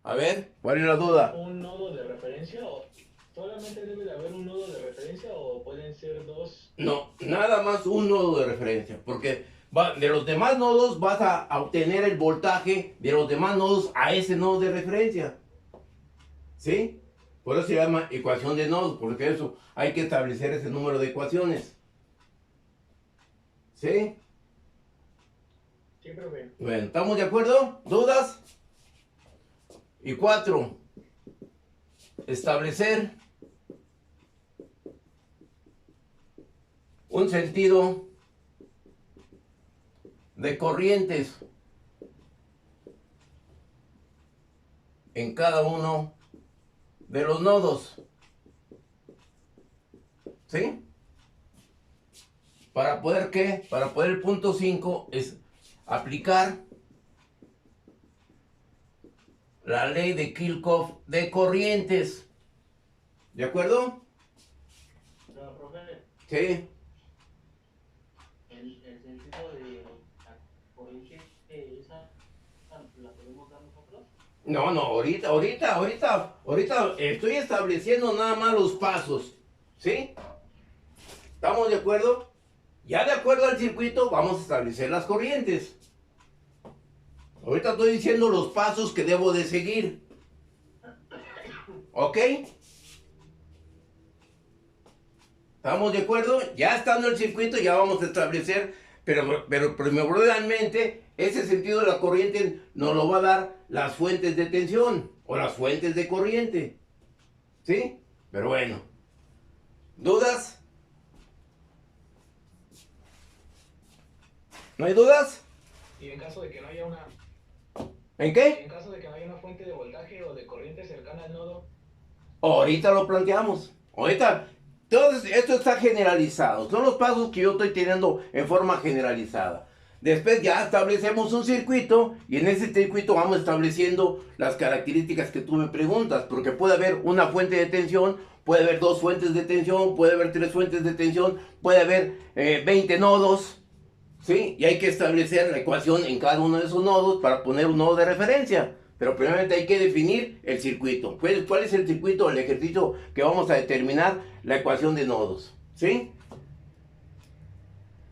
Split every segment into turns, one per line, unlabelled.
A ver, ¿cuál es la duda?
¿Un nodo de referencia o solamente debe de haber un nodo de referencia o pueden ser dos?
No, nada más un nodo de referencia, porque de los demás nodos vas a obtener el voltaje de los demás nodos a ese nodo de referencia. ¿Sí? Por eso se llama ecuación de nodos, porque eso hay que establecer ese número de ecuaciones. ¿Sí?
Sí, profe.
Bueno, ¿estamos de acuerdo? ¿Dudas? Y 4. Establecer un sentido de corrientes en cada uno de los nodos. ¿Sí? ¿Para poder qué? Para poder el punto 5 es aplicar la ley de Kirchhoff de corrientes. ¿De acuerdo?
Pero, profe,
Sí.
el sentido de la corriente, esa la podemos dar nosotros.
No, ahorita estoy estableciendo nada más los pasos. ¿Sí? ¿Estamos de acuerdo? Ya de acuerdo al circuito vamos a establecer las corrientes. Ahorita estoy diciendo los pasos que debo de seguir. ¿Ok? ¿Estamos de acuerdo? Ya estando el circuito ya vamos a establecer, pero primordialmente ese sentido de la corriente nos lo va a dar las fuentes de tensión o las fuentes de corriente. ¿Sí? Pero bueno. ¿Dudas? ¿No hay dudas?
Y en caso de que no haya una,
¿En
y en
qué?
caso de que no haya una fuente de voltaje o de corriente cercana al nodo.
Ahorita lo planteamos. Ahorita, todo esto está generalizado. Son los pasos que yo estoy teniendo en forma generalizada. Después ya establecemos un circuito y en ese circuito vamos estableciendo las características que tú me preguntas. Porque puede haber una fuente de tensión, puede haber dos fuentes de tensión, puede haber tres fuentes de tensión, puede haber 20 nodos. ¿Sí? Y hay que establecer la ecuación en cada uno de esos nodos para poner un nodo de referencia. Pero primeramente hay que definir el circuito. ¿Cuál es el circuito, el ejercicio que vamos a determinar la ecuación de nodos? ¿Sí?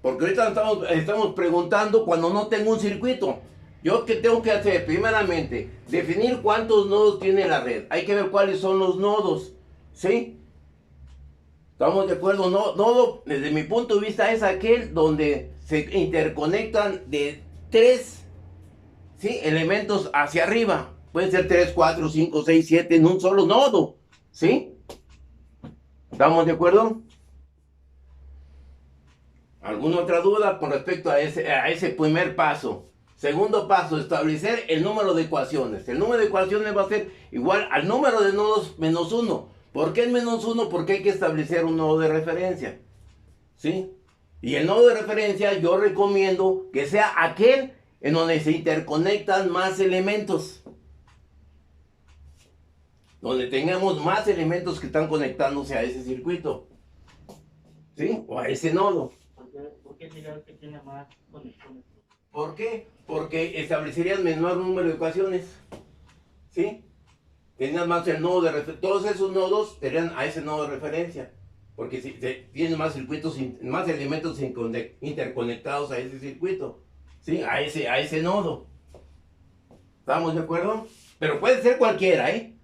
Porque ahorita estamos preguntando cuando no tengo un circuito. ¿Yo qué tengo que hacer? Primeramente, definir cuántos nodos tiene la red. Hay que ver cuáles son los nodos. ¿Sí? ¿Estamos de acuerdo? Nodo, desde mi punto de vista, es aquel donde se interconectan de tres, ¿sí?, elementos hacia arriba. Pueden ser 3, 4, 5, 6, 7 en un solo nodo. ¿Sí? ¿Estamos de acuerdo? ¿Alguna otra duda con respecto a ese primer paso? Segundo paso, establecer el número de ecuaciones. El número de ecuaciones va a ser igual al número de nodos menos 1. ¿Por qué es menos 1? Porque hay que establecer un nodo de referencia. ¿Sí? Y el nodo de referencia yo recomiendo que sea aquel en donde se interconectan más elementos. Donde tengamos más elementos que están conectándose a ese circuito. ¿Sí? O a ese nodo.
¿Por qué sería el que tiene más conexiones?
¿Por qué? Porque establecerías menor número de ecuaciones. ¿Sí? Tenías más el nodo de referencia. Todos esos nodos serían a ese nodo de referencia. Porque si tienes más circuitos, más elementos interconectados a ese circuito. ¿Sí? A ese nodo. ¿Estamos de acuerdo? Pero puede ser cualquiera, ¿eh?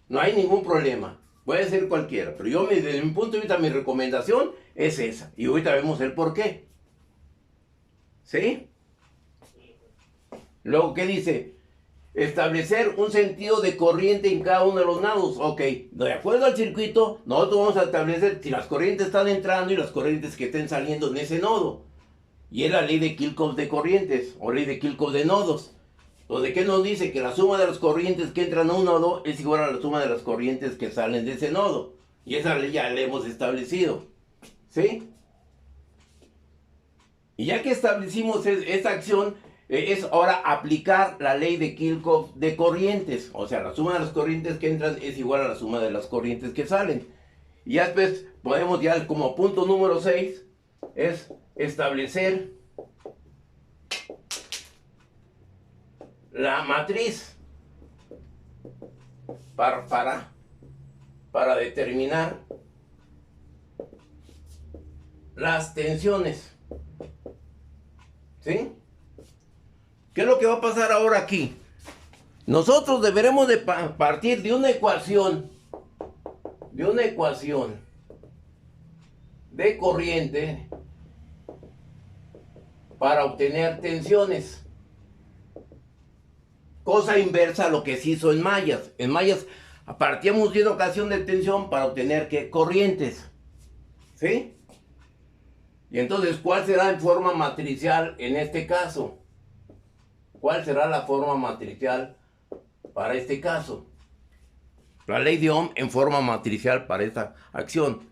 No hay ningún problema. Puede ser cualquiera. Pero yo, desde mi punto de vista, mi recomendación es esa. Y ahorita vemos el por qué. ¿Sí? Luego, ¿qué dice? Establecer un sentido de corriente en cada uno de los nodos. Ok, de acuerdo al circuito, nosotros vamos a establecer si las corrientes están entrando y las corrientes que estén saliendo en ese nodo. Y es la ley de Kirchhoff de corrientes, o ley de Kirchhoff de nodos. Donde que nos dice que la suma de las corrientes que entran a un nodo es igual a la suma de las corrientes que salen de ese nodo. Y esa ley ya la hemos establecido. ¿Sí? Y ya que establecimos esta acción, es ahora aplicar la ley de Kirchhoff de corrientes. O sea, la suma de las corrientes que entran es igual a la suma de las corrientes que salen. Y ya después podemos ya como punto número 6 es establecer la matriz para determinar las tensiones. ¿Sí? ¿Qué es lo que va a pasar ahora aquí? Nosotros deberemos de partir de una ecuación de corriente para obtener tensiones. Cosa inversa a lo que se hizo en mallas. En mallas partíamos de una ecuación de tensión para obtener ¿qué? Corrientes. ¿Sí? Y entonces, ¿cuál será en forma matricial en este caso? ¿Cuál será la forma matricial para este caso? La ley de Ohm en forma matricial para esta acción.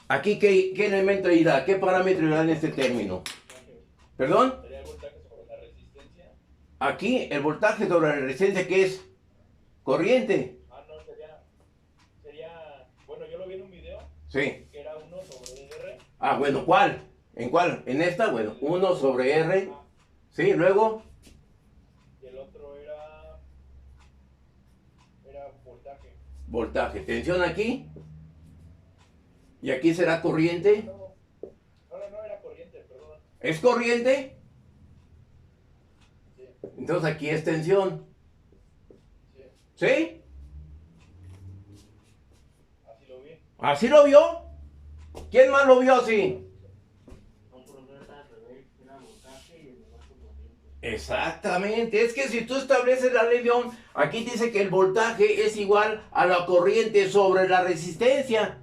Aquí, ¿qué elemento irá? ¿Qué parámetro irá en este término? ¿Perdón?
¿Sería el voltaje sobre la resistencia?
Aquí, el voltaje sobre la resistencia, ¿qué es? Corriente.
No, bueno, yo lo vi en un video.
Sí.
Que era 1 sobre R.
Bueno, ¿cuál? ¿En cuál? ¿En esta? Bueno, 1 sobre R. Sí, luego.
Y el otro era voltaje.
Voltaje. Tensión aquí. Y aquí será corriente.
No era corriente, perdón.
¿Es corriente?
Sí.
Entonces aquí es tensión.
Sí.
¿Sí?
Así lo vi.
¿Así lo vio? ¿Quién más lo vio así? Exactamente, es que si tú estableces la ley de Ohm, aquí dice que el voltaje es igual a la corriente sobre la resistencia.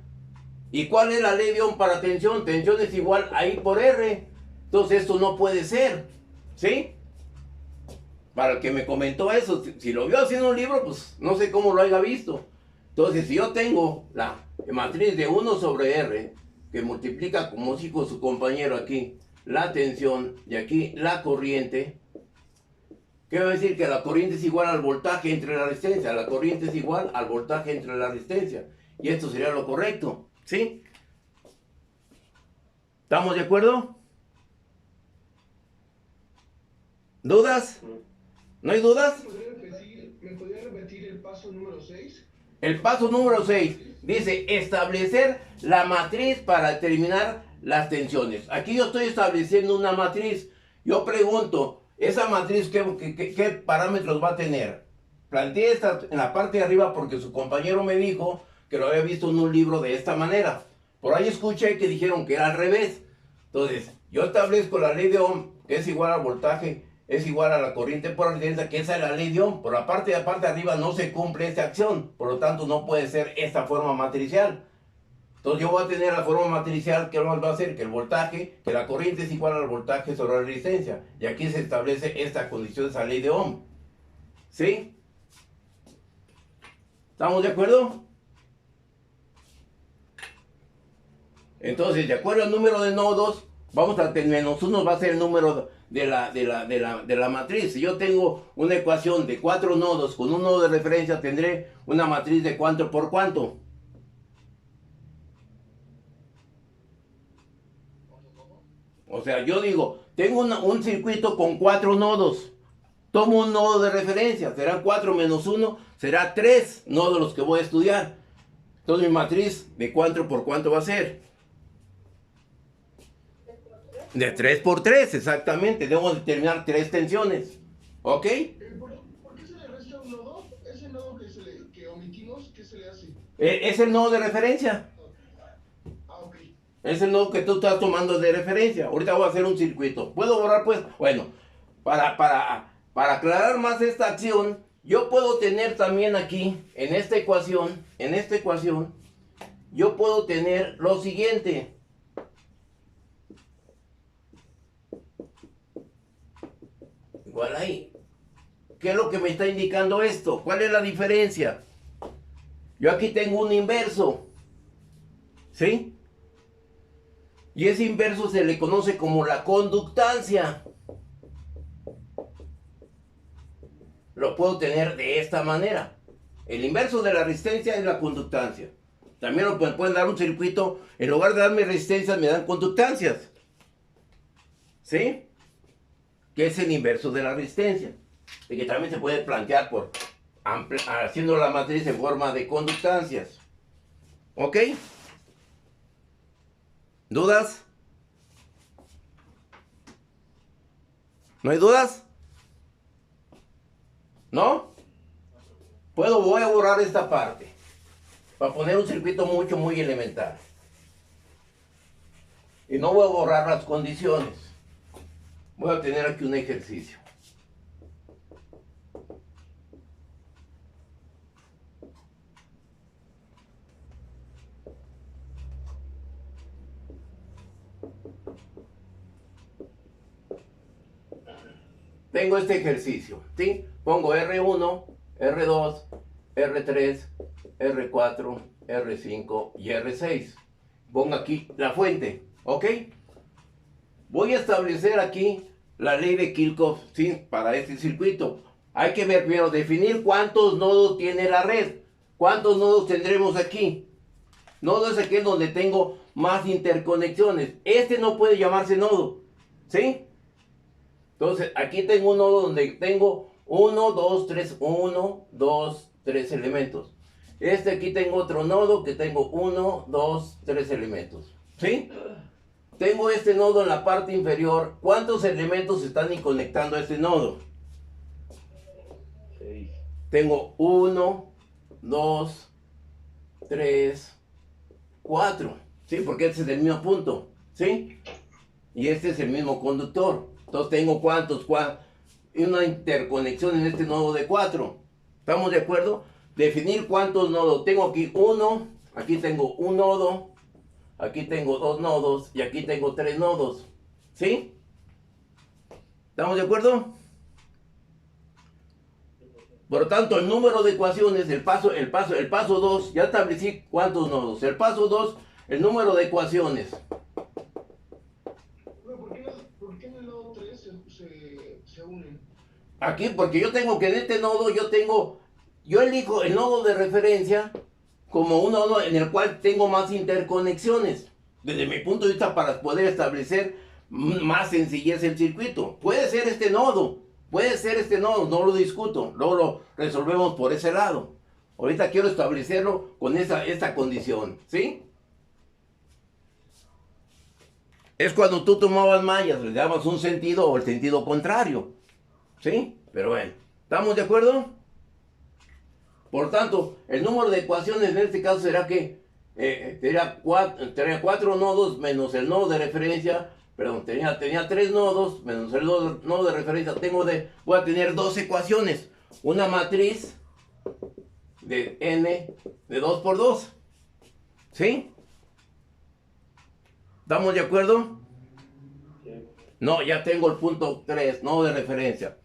¿Y cuál es la ley de Ohm para tensión? Tensión es igual a I por R. Entonces esto no puede ser, ¿sí? Para el que me comentó eso, si lo vio así en un libro, pues no sé cómo lo haya visto. Entonces, si yo tengo la matriz de 1 sobre R, que multiplica, como dijo su compañero aquí, la tensión y aquí la corriente, ¿qué va a decir? Que la corriente es igual al voltaje entre la resistencia. La corriente es igual al voltaje entre la resistencia. Y esto sería lo correcto, ¿sí? ¿Estamos de acuerdo? ¿Dudas? ¿No hay dudas?
¿Me podría repetir el paso número 6?
El paso número 6 dice establecer la matriz para determinar las tensiones. Aquí yo estoy estableciendo una matriz. Yo pregunto, ¿esa matriz qué parámetros va a tener? Planteé esta en la parte de arriba porque su compañero me dijo que lo había visto en un libro de esta manera. Por ahí escuché que dijeron que era al revés. Entonces, yo establezco la ley de Ohm, que es igual al voltaje, es igual a la corriente por resistencia, que esa es la ley de Ohm. Por la parte de arriba no se cumple esta acción, por lo tanto no puede ser esta forma matricial. Entonces yo voy a tener la forma matricial que nos va a hacer que el voltaje, que la corriente es igual al voltaje sobre la resistencia. Y aquí se establece esta condición, esa ley de Ohm. ¿Sí? ¿Estamos de acuerdo? Entonces, de acuerdo al número de nodos, vamos a tener menos 1 va a ser el número de la matriz. Si yo tengo una ecuación de 4 nodos con un nodo de referencia, tendré una matriz de ¿cuánto por cuánto? O sea, yo digo, tengo un circuito con 4 nodos. Tomo un nodo de referencia, serán 4 menos 1, será 3 nodos los que voy a estudiar. Entonces mi matriz de cuánto por cuánto va a ser. De 3 por 3, exactamente. Debo determinar 3 tensiones. ¿Ok?
¿Por qué se le resta un nodo? Ese nodo que omitimos, ¿qué se le hace?
Es el nodo de referencia.
Ok.
Es el nodo que tú estás tomando de referencia. Ahorita voy a hacer un circuito. ¿Puedo borrar pues? Bueno, para aclarar más esta acción, yo puedo tener también aquí, en esta ecuación, yo puedo tener lo siguiente. Igual ahí. ¿Qué es lo que me está indicando esto? ¿Cuál es la diferencia? Yo aquí tengo un inverso. ¿Sí? Y ese inverso se le conoce como la conductancia. Lo puedo tener de esta manera. El inverso de la resistencia es la conductancia. También me pueden dar un circuito, en lugar de darme resistencias, me dan conductancias. ¿Sí? Que es el inverso de la resistencia. Y que también se puede plantear haciendo la matriz en forma de conductancias. ¿Ok? ¿Dudas? ¿No hay dudas? ¿No? Voy a borrar esta parte para poner un circuito muy elemental. Y no voy a borrar las condiciones. Voy a tener aquí un ejercicio. Tengo este ejercicio, ¿sí? Pongo R1, R2, R3, R4, R5 y R6. Pongo aquí la fuente, ¿ok? Voy a establecer aquí la ley de Kirchhoff, ¿sí? Para este circuito. Hay que ver primero, definir cuántos nodos tiene la red. ¿Cuántos nodos tendremos aquí? Nodo es aquel donde tengo más interconexiones. Este no puede llamarse nodo, ¿sí? Entonces, aquí tengo un nodo donde tengo 1, 2, 3 elementos. Aquí tengo otro nodo que tengo 1, 2, 3 elementos. ¿Sí? Tengo este nodo en la parte inferior. ¿Cuántos elementos están conectando a este nodo?
6.
Tengo 1, 2, 3, 4. ¿Sí? Porque este es el mismo punto. ¿Sí? Y este es el mismo conductor. Entonces tengo ¿cuántos? Una interconexión en este nodo de 4. ¿Estamos de acuerdo? Definir cuántos nodos. Tengo aquí uno, aquí tengo un nodo, aquí tengo 2 nodos y aquí tengo 3 nodos. ¿Sí? ¿Estamos de acuerdo? Por lo tanto, el número de ecuaciones, el paso 2, ya establecí cuántos nodos. El paso 2, el número de ecuaciones.
¿Por qué en el nodo 3 se unen?
Aquí, porque yo tengo que en este nodo, yo elijo el nodo de referencia como un nodo en el cual tengo más interconexiones. Desde mi punto de vista, para poder establecer más sencillez el circuito. Puede ser este nodo, no lo discuto, luego lo resolvemos por ese lado. Ahorita quiero establecerlo con esta condición, ¿sí? Es cuando tú tomabas mallas, le dabas un sentido o el sentido contrario, ¿sí? Pero bueno, ¿estamos de acuerdo? Por tanto, el número de ecuaciones en este caso será que tenía 4 nodos menos el nodo de referencia. Perdón, tenía 3 nodos menos el nodo de referencia. Voy a tener 2 ecuaciones. Una matriz de n de 2 por 2. ¿Sí? ¿Estamos de acuerdo? No, ya tengo el punto 3, nodo de referencia.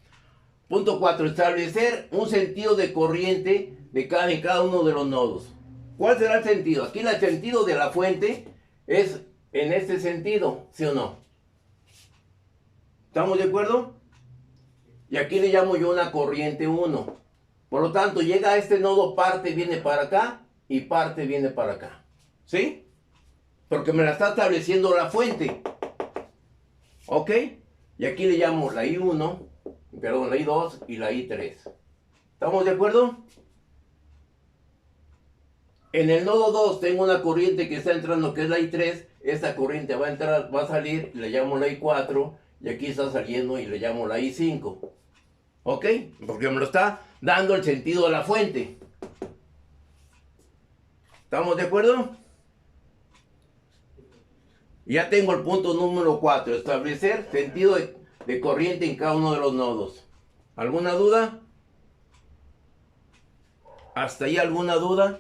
Punto 4, establecer un sentido de corriente en cada uno de los nodos. ¿Cuál será el sentido? Aquí el sentido de la fuente es en este sentido, ¿sí o no? ¿Estamos de acuerdo? Y aquí le llamo yo una corriente 1. Por lo tanto, llega a este nodo, parte viene para acá y parte viene para acá. ¿Sí? Porque me la está estableciendo la fuente. ¿Ok? Y aquí le llamo la I1, perdón, la I2 y la I3. ¿Estamos de acuerdo? En el nodo 2 tengo una corriente que está entrando, que es la I3. Esta corriente va a salir, le llamo la I4. Y aquí está saliendo y le llamo la I5. ¿Ok? Porque me lo está dando el sentido de la fuente. ¿Estamos de acuerdo? Ya tengo el punto número 4. Establecer sentido de corriente en cada uno de los nodos. ¿Alguna duda? ¿Hasta ahí alguna duda?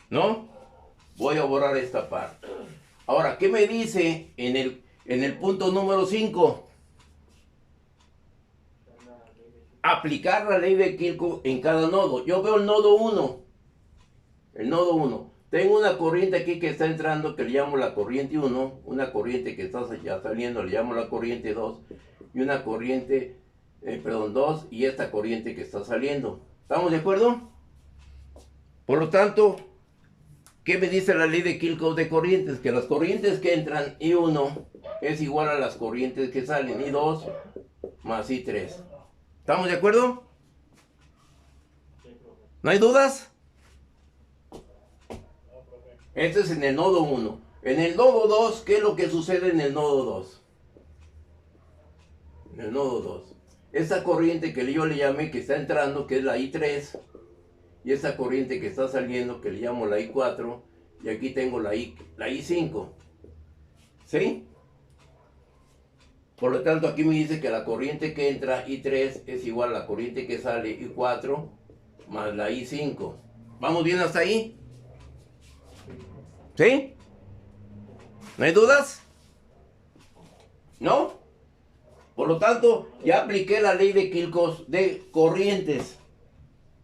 ¿No? Voy a borrar esta parte. Ahora, ¿qué me dice en el punto número 5? Aplicar la ley de Kirchhoff en cada nodo. Yo veo el nodo 1. El nodo 1. Tengo una corriente aquí que está entrando, que le llamo la corriente 1. Una corriente que está ya saliendo, le llamo la corriente 2. Y una corriente, 2. Y esta corriente que está saliendo. ¿Estamos de acuerdo? Por lo tanto, ¿qué me dice la ley de Kirchhoff de corrientes? Que las corrientes que entran, I1, es igual a las corrientes que salen, I2 más I3. ¿Estamos de acuerdo?
Sí, profe.
¿No hay dudas?
No, profe.
Este es en el nodo 1. En el nodo 2, ¿qué es lo que sucede en el nodo 2? En el nodo 2. Esa corriente que yo le llamé que está entrando, que es la I3, y esa corriente que está saliendo, que le llamo la I4, y aquí tengo la I5. ¿Sí? Por lo tanto, aquí me dice que la corriente que entra I3 es igual a la corriente que sale I4 más la I5. ¿Vamos bien hasta ahí? ¿Sí? ¿No hay dudas? ¿No? Por lo tanto, ya apliqué la ley de Kirchhoff de corrientes.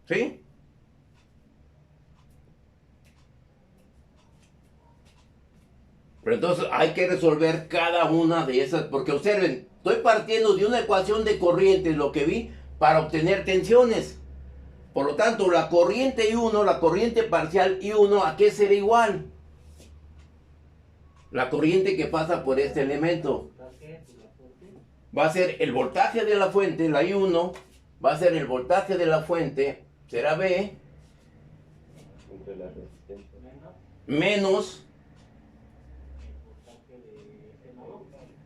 ¿Sí? Pero entonces hay que resolver cada una de esas, porque observen, estoy partiendo de una ecuación de corrientes, lo que vi, para obtener tensiones. Por lo tanto, la corriente I1, la corriente parcial I1, ¿a qué será igual? La corriente que pasa por este elemento. Va a ser el voltaje de la fuente, la I1, va a ser el voltaje de la fuente, será B,
Entre la resistencia.
menos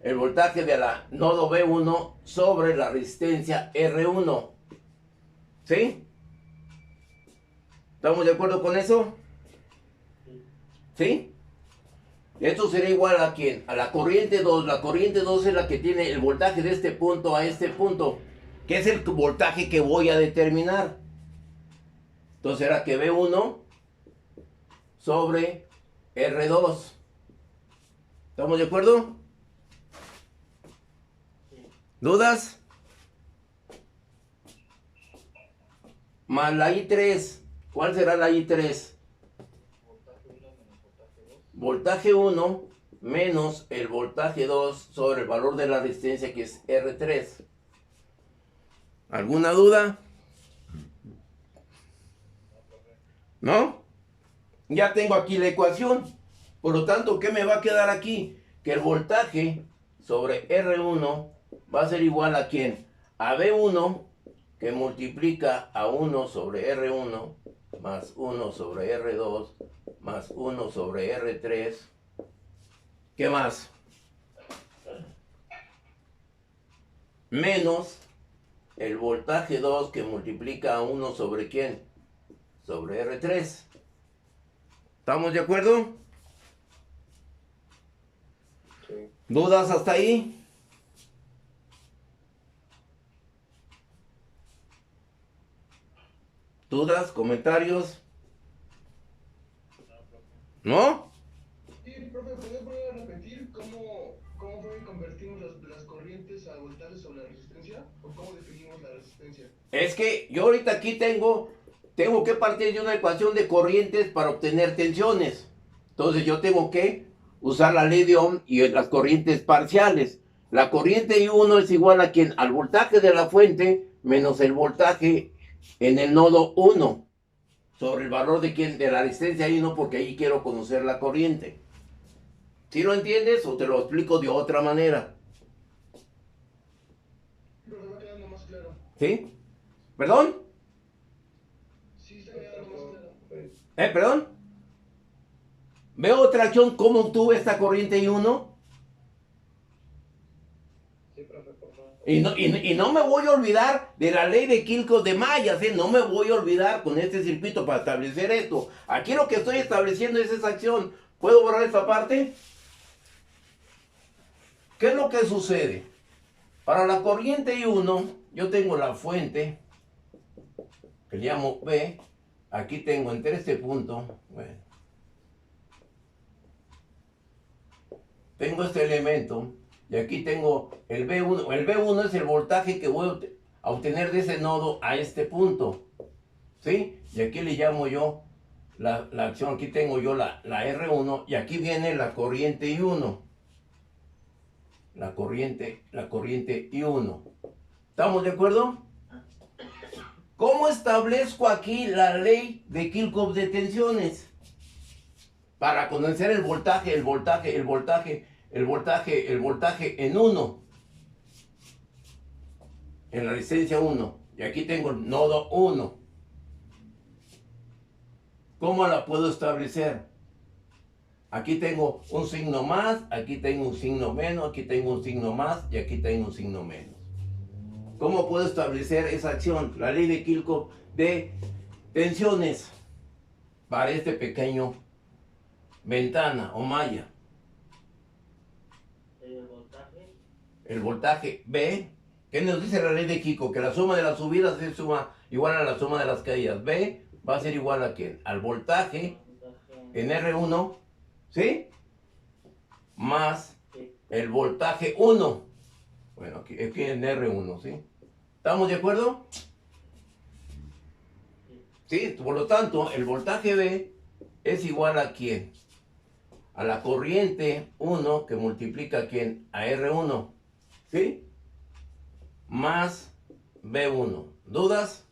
el voltaje de la nodo B1 sobre la resistencia R1. ¿Sí? ¿Estamos de acuerdo con eso? ¿Sí? Esto será igual a ¿quién? A la corriente 2. La corriente 2 es la que tiene el voltaje de este punto a este punto, que es el voltaje que voy a determinar. Entonces será que B1 sobre R2. ¿Estamos de acuerdo? ¿Dudas? Más la I3. ¿Cuál será la I3? Voltaje 1 menos el voltaje 2 sobre el valor de la resistencia, que es R3. ¿Alguna duda? ¿No? Ya tengo aquí la ecuación. Por lo tanto, ¿qué me va a quedar aquí? Que el voltaje sobre R1 va a ser igual a ¿quién? A B1, que multiplica a 1 sobre R1 más 1 sobre R2 más 1 sobre R3. ¿Qué más? Menos el voltaje 2 que multiplica a 1 sobre ¿quién? Sobre R3. ¿Estamos de acuerdo?
Sí.
¿Dudas hasta ahí? ¿Dudas? ¿Comentarios? ¿No?
Sí, profe, ¿podría volver a repetir cómo fue que convertimos las corrientes a voltajes sobre la resistencia? ¿O cómo definimos la resistencia?
Es que yo ahorita aquí tengo que partir de una ecuación de corrientes para obtener tensiones. Entonces yo tengo que usar la ley de Ohm y las corrientes parciales. La corriente I1 es igual a ¿quién? Al voltaje de la fuente menos el voltaje en el nodo 1 sobre el valor de ¿quién? De la resistencia I1, porque ahí quiero conocer la corriente. ¿Sí lo entiendes o te lo explico de otra manera?
Pero me va quedando más claro.
¿Sí? ¿Perdón?
Sí, está quedando más claro.
¿Perdón? ¿Veo otra acción cómo obtuve esta corriente I1?
Sí, profe, por favor.
Y no me voy a olvidar de la ley de Kirchhoff de mallas, no me voy a olvidar con este circuito para establecer esto. Aquí lo que estoy estableciendo es esa acción. ¿Puedo borrar esta parte? ¿Qué es lo que sucede? Para la corriente I1, yo tengo la fuente, que le llamo B. Aquí tengo entre este punto, bueno, tengo este elemento. Y aquí tengo el B1. El B1 es el voltaje que voy a obtener de ese nodo a este punto. ¿Sí? Y aquí le llamo yo la acción. Aquí tengo yo la R1. Y aquí viene la corriente I1. La corriente I1. ¿Estamos de acuerdo? ¿Cómo establezco aquí la ley de Kirchhoff de tensiones? Para conocer el voltaje en 1. en la resistencia 1. Y aquí tengo el nodo 1. ¿Cómo la puedo establecer? Aquí tengo un signo más, aquí tengo un signo menos, aquí tengo un signo más y aquí tengo un signo menos. ¿Cómo puedo establecer esa acción? La ley de Kirchhoff de tensiones para este pequeño ventana o malla. El voltaje B, ¿qué nos dice la ley de Kirchhoff? Que la suma de las subidas es igual a la suma de las caídas. B va a ser igual a ¿quién? Al voltaje en R1, ¿sí? Más el voltaje 1. Bueno, aquí en R1, ¿sí? ¿Estamos de acuerdo? Sí, por lo tanto, el voltaje B es igual a ¿quién? A la corriente 1 que multiplica ¿a quién? A R1, ¿sí? Más B1. ¿Dudas?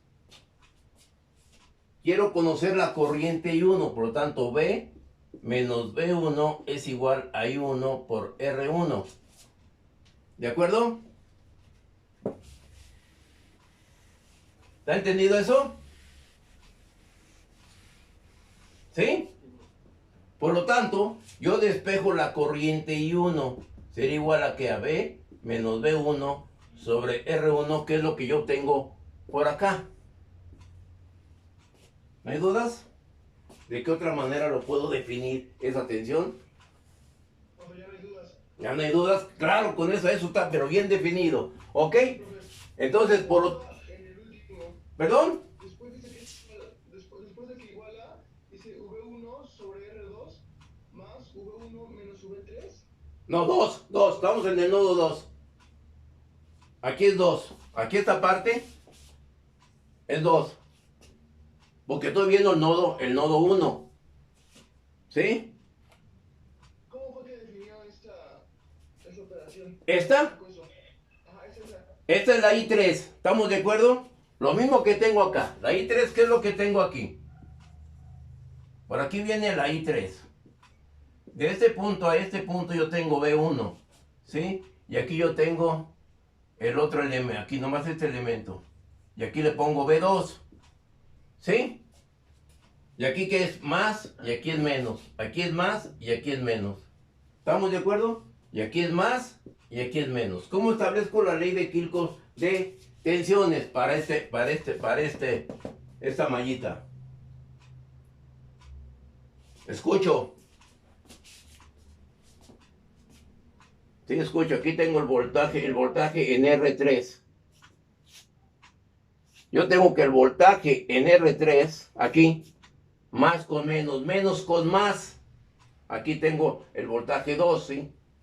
Quiero conocer la corriente I1, por lo tanto B menos B1 es igual a I1 por R1. ¿De acuerdo? ¿Está entendido eso? ¿Sí? Por lo tanto, yo despejo la corriente I1. Sería igual a que a B menos B1 sobre R1, que es lo que yo tengo por acá. ¿No hay dudas? ¿De qué otra manera lo puedo definir esa tensión?
Profe, ya no hay dudas.
¿Ya no hay dudas? Claro, con eso está, pero bien definido. ¿Ok?
Profe,
Entonces, por lo...
en el último,
¿Perdón?
después dice que después de que iguala, dice V1 sobre R2 más V1 menos V3.
No, 2. Estamos en el nodo 2. Aquí es 2. Aquí esta parte es 2. Porque estoy viendo el nodo 1. ¿Sí?
¿Cómo fue que definió esta operación?
¿Esta?
Ajá, es esa.
Esta es la I3. ¿Estamos de acuerdo? Lo mismo que tengo acá. La I3, ¿qué es lo que tengo aquí? Por aquí viene la I3. De este punto a este punto yo tengo B1. ¿Sí? Y aquí yo tengo el otro elemento. Aquí nomás este elemento. Y aquí le pongo B2. ¿Sí? Y aquí que es más y aquí es menos. Aquí es más y aquí es menos. ¿Estamos de acuerdo? Y aquí es más y aquí es menos. ¿Cómo establezco la ley de Kirchhoff de tensiones para esta mallita? Escucho. Sí, escucho. Aquí tengo el voltaje en R3. Yo tengo que el voltaje en R3, aquí, más con menos con más. Aquí tengo el voltaje 2, ¿sí?